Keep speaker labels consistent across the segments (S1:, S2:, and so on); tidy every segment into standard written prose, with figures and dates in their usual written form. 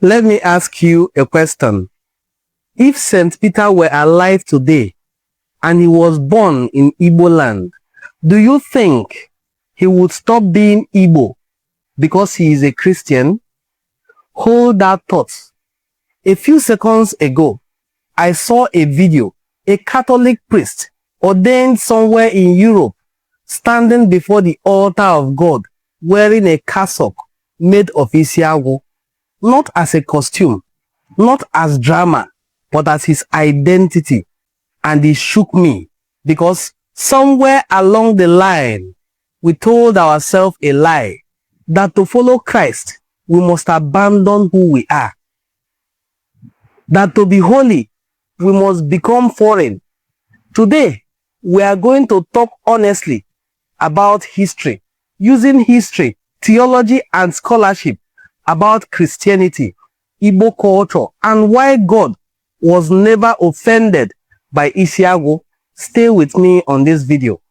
S1: Let me ask you a question. If St. Peter were alive today and he was born in Igbo land, do you think he would stop being Igbo because he is a Christian? Hold that thought. A few seconds ago, I saw a video, a Catholic priest ordained somewhere in Europe, standing before the altar of God, wearing a cassock made of Isi-Agụ, not as a costume, not as drama, but as his identity. And it shook me because somewhere along the line, we told ourselves a lie that to follow Christ, we must abandon who we are. That to be holy, we must become foreign. Today, we are going to talk honestly about history, using history, theology, and scholarship about Christianity, Igbo culture, and why God was never offended by Isi-Agụ. Stay with me on this video.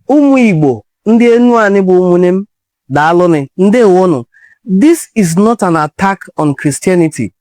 S1: Ụmụ Igbo, ndị enu anyị bụ ụmụnne m, daalụnụ, ndewonu. This is not an attack on Christianity.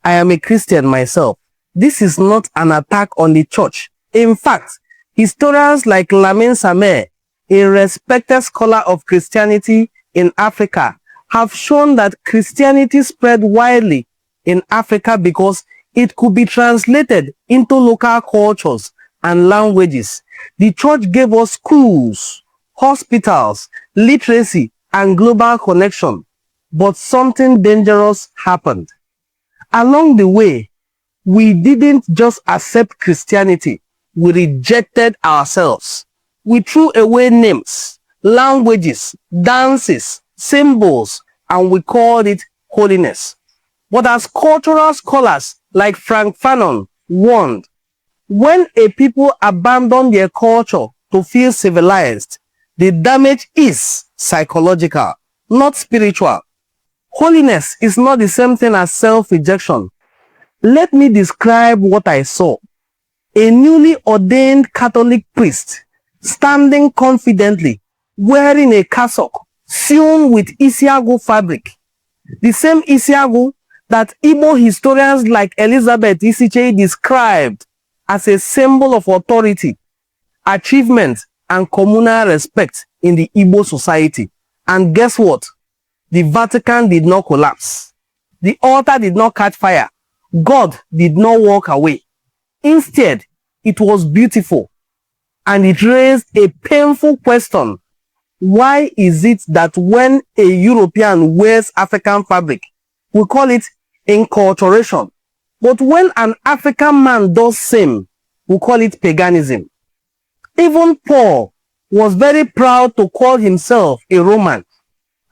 S1: I am a Christian myself. This is not an attack on the church. In fact, historians like Lamin Sanneh, a respected scholar of Christianity in Africa, have shown that Christianity spread widely in Africa because it could be translated into local cultures and languages. The church gave us schools, hospitals, literacy, and global connection. But something dangerous happened. Along the way, we didn't just accept Christianity, we rejected ourselves. We threw away names, languages, dances, symbols, and we called it holiness. But as cultural scholars like Frantz Fanon warned, when a people abandon their culture to feel civilized, the damage is psychological, not spiritual. Holiness is not the same thing as self-rejection. Let me describe what I saw. A newly ordained Catholic priest standing confidently, wearing a cassock sewn with Isi-Agụ fabric. The same Isi-Agụ that Igbo historians like Elizabeth Isichei described as a symbol of authority, achievement, and communal respect in the Igbo society. And guess what? The Vatican did not collapse. The altar did not catch fire. God did not walk away. Instead, it was beautiful. And it raised a painful question. Why is it that when a European wears African fabric, we call it inculturation? But when an African man does same, we call it paganism. Even Paul was very proud to call himself a Roman.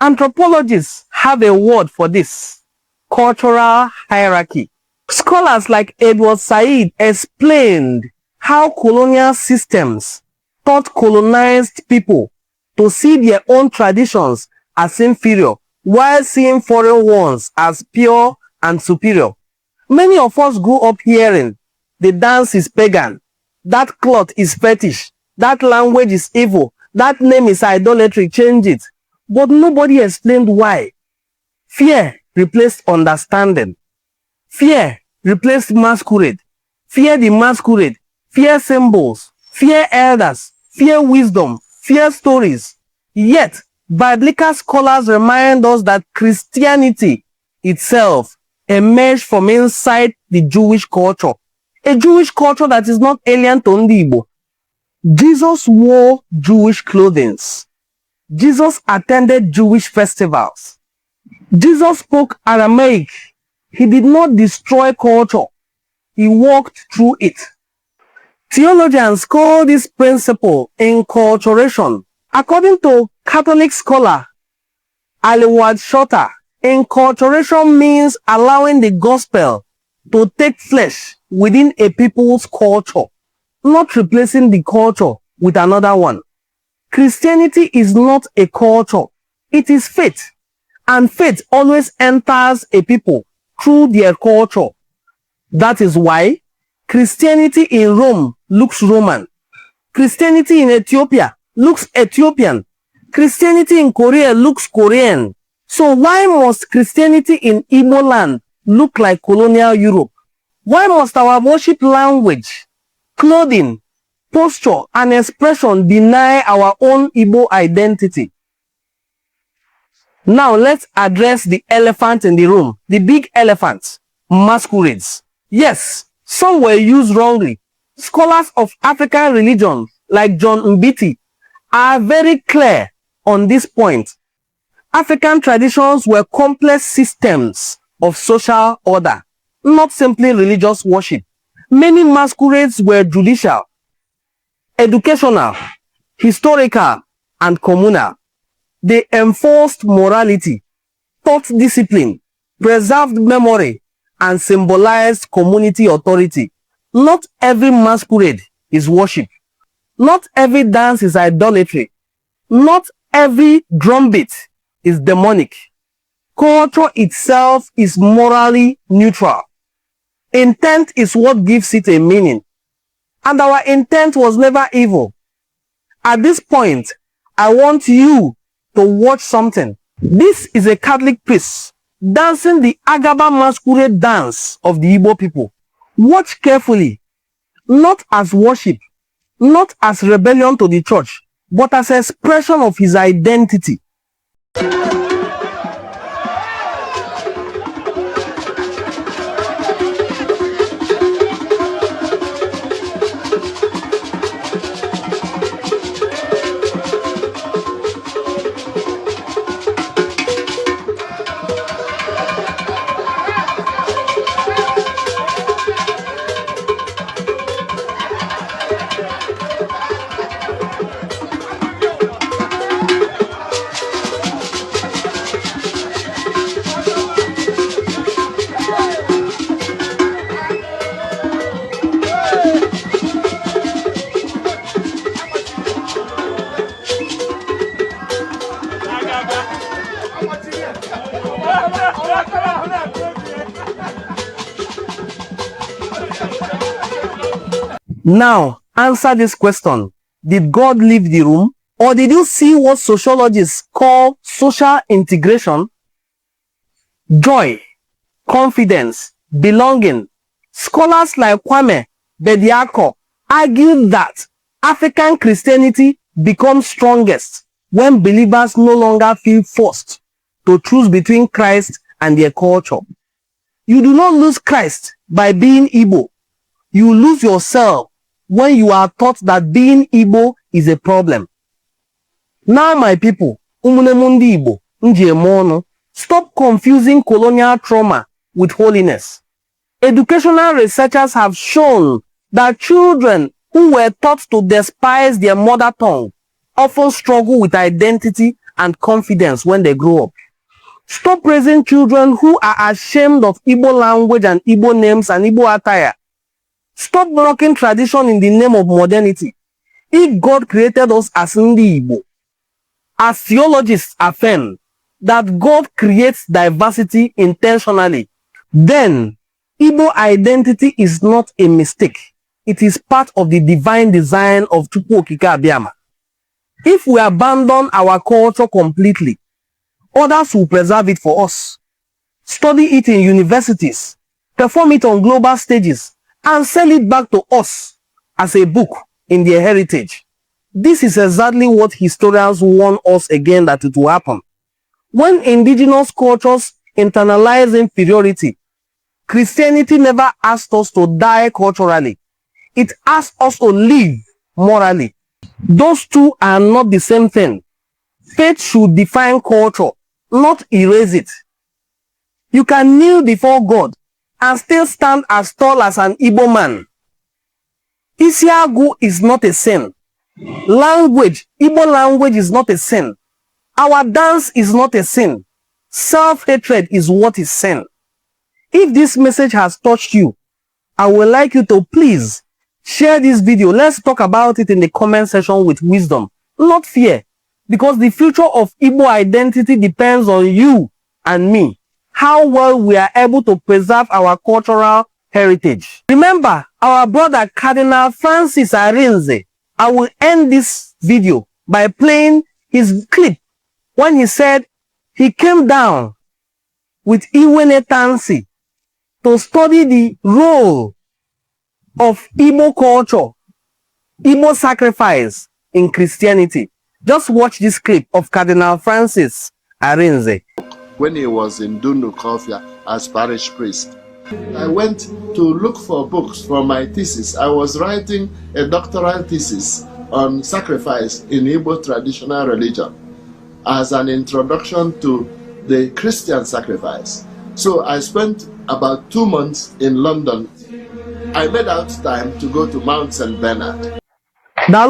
S1: Anthropologists have a word for this: cultural hierarchy. Scholars like Edward Said explained how colonial systems taught colonized people to see their own traditions as inferior, while seeing foreign ones as pure and superior. Many of us grew up hearing, the dance is pagan, that cloth is fetish, that language is evil, that name is idolatry, change it. But nobody explained why. Fear replaced understanding. Fear replaced masquerade. fear the masquerade, fear symbols, fear elders, fear wisdom, fear stories. Yet, biblical scholars remind us that Christianity itself emerged from inside the Jewish culture, a Jewish culture that is not alien to Ndi Igbo. Jesus wore Jewish clothing. Jesus attended Jewish festivals. Jesus spoke Aramaic. He did not destroy culture. He walked through it. Theologians call this principle inculturation. According to Catholic scholar Aylward Shorter, inculturation means allowing the gospel to take flesh within a people's culture, not replacing the culture with another one. Christianity is not a culture, it is faith, and faith always enters a people through their culture. That is why Christianity in Rome looks Roman, Christianity in Ethiopia looks Ethiopian, Christianity in Korea looks Korean. So why must Christianity in Igbo land look like colonial Europe? Why must our worship language, clothing, posture, and expression deny our own Igbo identity? Now let's address the elephant in the room, the big elephant, masquerades. Yes, some were used wrongly. Scholars of African religion like John Mbiti are very clear on this point. African traditions were complex systems of social order, not simply religious worship. Many masquerades were judicial, educational, historical, and communal. They enforced morality, taught discipline, preserved memory, and symbolized community authority. Not every masquerade is worship. Not every dance is idolatry. Not every drumbeat is demonic. Culture itself is morally neutral. Intent is what gives it a meaning. And our intent was never evil. At this point, I want you to watch something. This is a Catholic priest dancing the Agaba masquerade dance of the Igbo people. Watch carefully. Not as worship, not as rebellion to the church, but as expression of his identity. Now, answer this question. Did God leave the room? Or did you see what sociologists call social integration? Joy, confidence, belonging. Scholars like Kwame Bediako argue that African Christianity becomes strongest when believers no longer feel forced to choose between Christ and their culture. You do not lose Christ by being Igbo. You lose yourself when you are taught that being Igbo is a problem. Now, my people, Ndi Igbo, Njemono, stop confusing colonial trauma with holiness. Educational researchers have shown that children who were taught to despise their mother tongue often struggle with identity and confidence when they grow up. Stop raising children who are ashamed of Igbo language and Igbo names and Igbo attire. Stop blocking tradition in the name of modernity. If God created us as Ndi Igbo, as theologists affirm that God creates diversity intentionally, then Igbo identity is not a mistake. It is part of the divine design of Chukwu Okike Abiama. If we abandon our culture completely, others will preserve it for us, study it in universities, perform it on global stages, and sell it back to us as a book in their heritage. This is exactly what historians warn us again that it will happen. When indigenous cultures internalize inferiority, Christianity never asked us to die culturally. It asked us to live morally. Those two are not the same thing. Faith should define culture, not erase it. You can kneel before God and still stand as tall as an Igbo man. Isi-Agụ is not a sin. Language, Igbo language is not a sin. Our dance is not a sin. Self-hatred is what is sin. If this message has touched you, I would like you to please share this video. Let's talk about it in the comment section with wisdom, not fear. Because the future of Igbo identity depends on you and me. How well we are able to preserve our cultural heritage. Remember, our brother Cardinal Francis Arinze. I will end this video by playing his clip when he said he came down with Iwene Tansi to study the role of Igbo culture, Igbo sacrifice in Christianity. Just watch this clip of Cardinal Francis Arinze.
S2: When he was in Dunukofia as parish priest, I went to look for books for my thesis. I was writing a doctoral thesis on sacrifice in Igbo traditional religion as an introduction to the Christian sacrifice. So I spent about 2 months in London. I made out time to go to Mount St. Bernard.
S1: I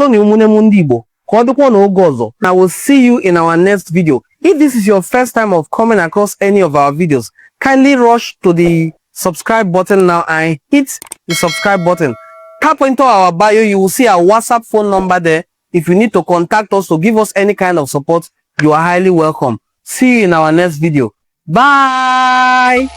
S1: will see you in our next video. If this is your first time of coming across any of our videos, kindly rush to the subscribe button now and hit the subscribe button. Tap into our bio, you will see our WhatsApp phone number there. If you need to contact us to give us any kind of support, you are highly welcome. See you in our next video. Bye!